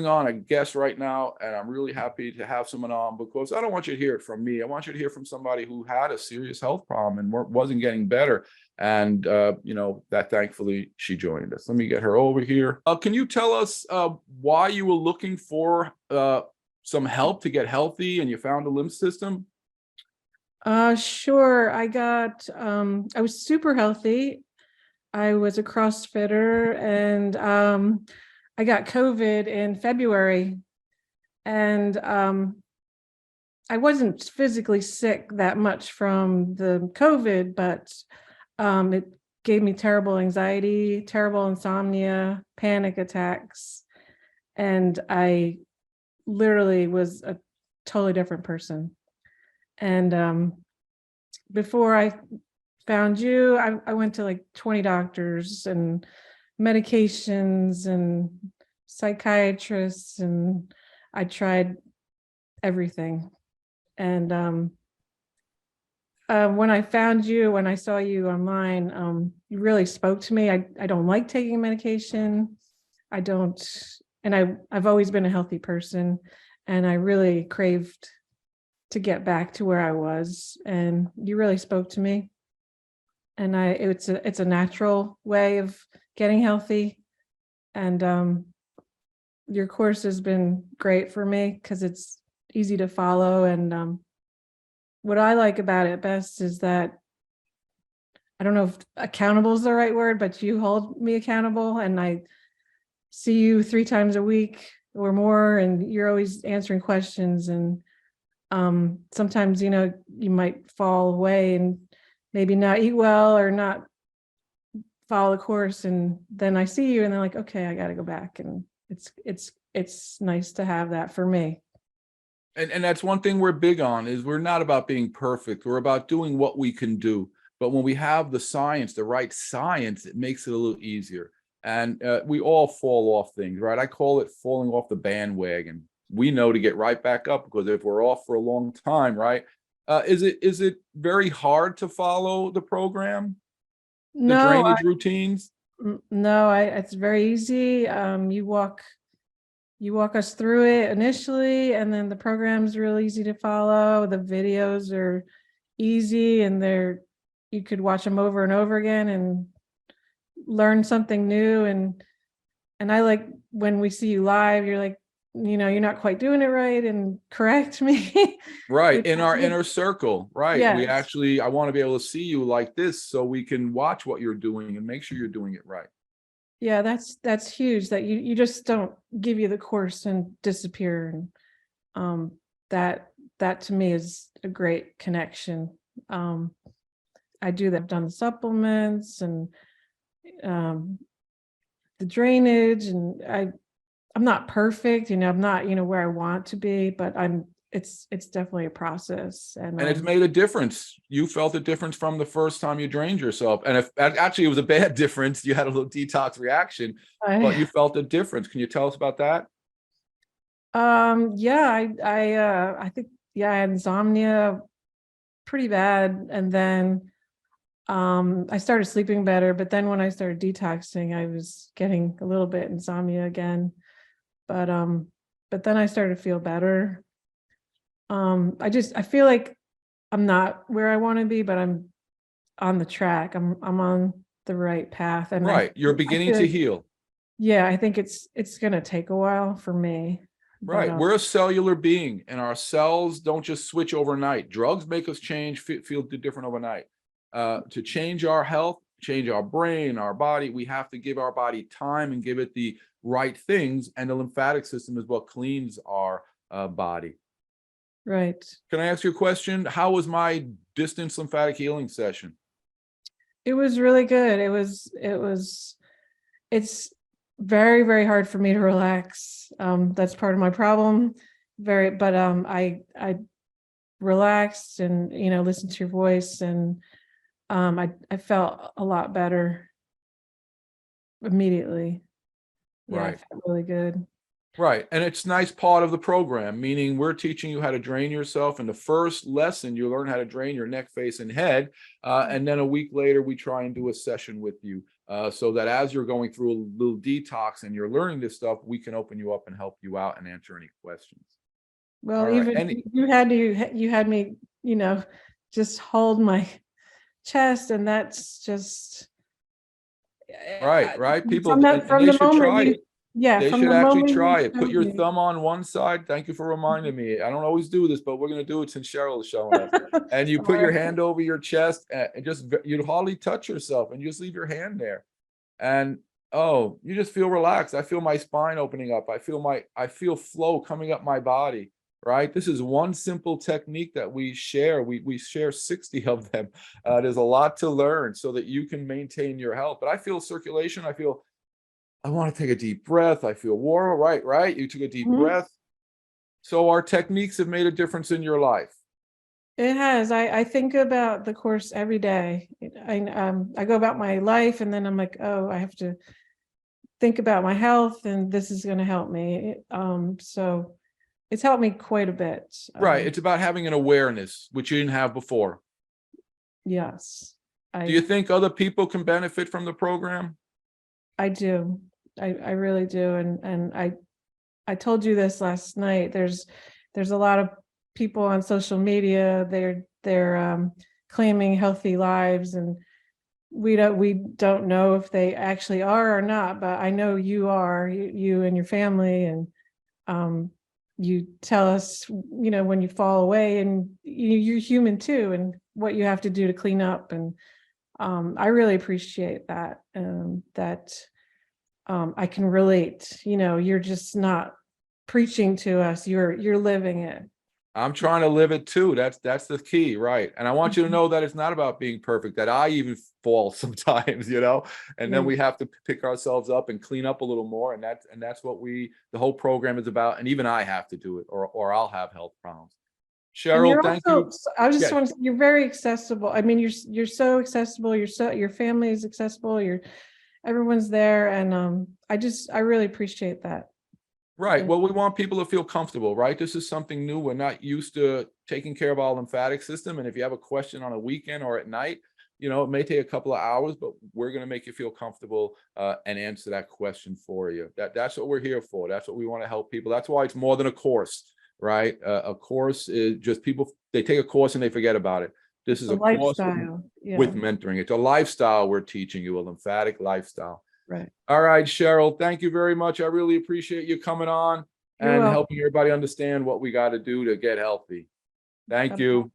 on a guest right now, and I'm really happy to have someone on because I don't want you to hear it from me. I want you to hear from somebody who had a serious health problem and wasn't getting better. And, that thankfully she joined us. Let me get her over here. Can you tell us why you were looking for some help to get healthy and you found a lymph system? Sure. I was super healthy. I was a CrossFitter and I got COVID in February, and I wasn't physically sick that much from the COVID, but it gave me terrible anxiety, terrible insomnia, panic attacks, and I literally was a totally different person. And before I found you, I went to like 20 doctors and medications and psychiatrists, and I tried everything. And when I found you, when I saw you online, you really spoke to me. I don't like taking medication. I don't, and I've always been a healthy person, and I really craved to get back to where I was, and you really spoke to me. And it's a natural way of getting healthy. And your course has been great for me because it's easy to follow. And what I like about it best is that, I don't know if accountable is the right word, but you hold me accountable, and I see you 3 times a week or more, and you're always answering questions. And sometimes, you might fall away and maybe not eat well or not follow the course, and then I see you and they're like, okay, I got to go back. And it's nice to have that for me. And that's one thing we're big on, is we're not about being perfect. We're about doing what we can do. But when we have the science, the right science, it makes it a little easier. And we all fall off things, right? I call it falling off the bandwagon. We know to get right back up, because if we're off for a long time, right? Is it very hard to follow the program, the No, drainage routines? no, it's very easy. You walk us through it initially, and then the program's real easy to follow. The videos are easy, and you could watch them over and over again and learn something new. And I like when we see you live, you're like, you're not quite doing it right, and correct me. Right, in our inner circle, right? We Yes. actually, I want to be able to see you like this so we can watch what you're doing and make sure you're doing it right. Yeah, that's huge, that you just don't give you the course and disappear. And that to me is a great connection. I do that. I've done the supplements and the drainage, and I'm not perfect, I'm not, where I want to be, but it's definitely a process. And it's made a difference. You felt a difference from the first time you drained yourself. And if actually it was a bad difference, you had a little detox reaction, but you felt a difference. Can you tell us about that? Yeah, I think, yeah, I had insomnia pretty bad. And then I started sleeping better, but then when I started detoxing, I was getting a little bit insomnia again. But then I started to feel better. I feel like I'm not where I want to be, but I'm on the track. I'm on the right path. And right, you're beginning to heal. Yeah, I think it's gonna take a while for me. Right, But we're a cellular being, and our cells don't just switch overnight. Drugs make us change, feel different overnight. To change our health, change our brain, our body, we have to give our body time and give it the right things. And the lymphatic system is what cleans our body. right. Can I ask you a question? How was my distance lymphatic healing session? It was really good. It's very, very hard for me to relax. That's part of my problem. But I relaxed and, listened to your voice, and I felt a lot better immediately. Yeah, I Right. felt really good. Right. And it's a nice part of the program, meaning we're teaching you how to drain yourself. In the first lesson, you learn how to drain your neck, face, and head. And then a week later, we try and do a session with you so that as you're going through a little detox and you're learning this stuff, we can open you up and help you out and answer any questions. Well, All right. even you had me, just hold my chest, and that's just Right. People, from and from they the should try moment it. They from should the actually moment try you it. Put showed your me. thumb on one side. Thank you for reminding me. I don't always do this, but we're going to do it since Cheryl is showing us. And you put your Sorry. hand over your chest and just, you hardly touch yourself and you just leave your hand there. And oh, you just feel relaxed. I feel my spine opening up. I feel flow coming up my body, right? This is one simple technique that we share. We share 60 of them. There's a lot to learn so that you can maintain your health. But I feel circulation. I want to take a deep breath. I feel warm, right? You took a deep Mhm. breath. So our techniques have made a difference in your life. It has. I think about the course every day. I go about my life, and then I'm like, oh, I have to think about my health, and this is going to help me. So it's helped me quite a bit. Right. It's about having an awareness, which you didn't have before. Yes, Do you I think other people can benefit from the program? I do. I really do. And I told you this last night. There's a lot of people on social media. They're claiming healthy lives, and we don't know if they actually are or not. But I know you are. You and your family, and you tell us, when you fall away, and you're human too, and what you have to do to clean up. And I really appreciate that. I can relate. You're just not preaching to us. You're living it. I'm trying to live it too. That's the key, right? And I want you to know that it's not about being perfect, that I even fall sometimes, and then we have to pick ourselves up and clean up a little more. And that's what the whole program is about. And even I have to do it, or I'll have health problems. And Cheryl, thank you. I just Yes. want to say, you're very accessible. I mean, you're so accessible. Your family is accessible. Everyone's there. And I really appreciate that. Right. Yeah. Well, we want people to feel comfortable, right? This is something new. We're not used to taking care of our lymphatic system. And if you have a question on a weekend or at night, it may take a couple of hours, but we're going to make you feel comfortable and answer that question for you. That's what we're here for. That's what we want to help people. That's why it's more than a course, right? A course is just people, they take a course and they forget about it. This is a course lifestyle. Yeah. with mentoring. It's a lifestyle we're teaching you, a lymphatic lifestyle. Right. All right, Cheryl, thank you very much. I really appreciate you coming on and helping everybody understand what we got to do to get healthy. Thank you.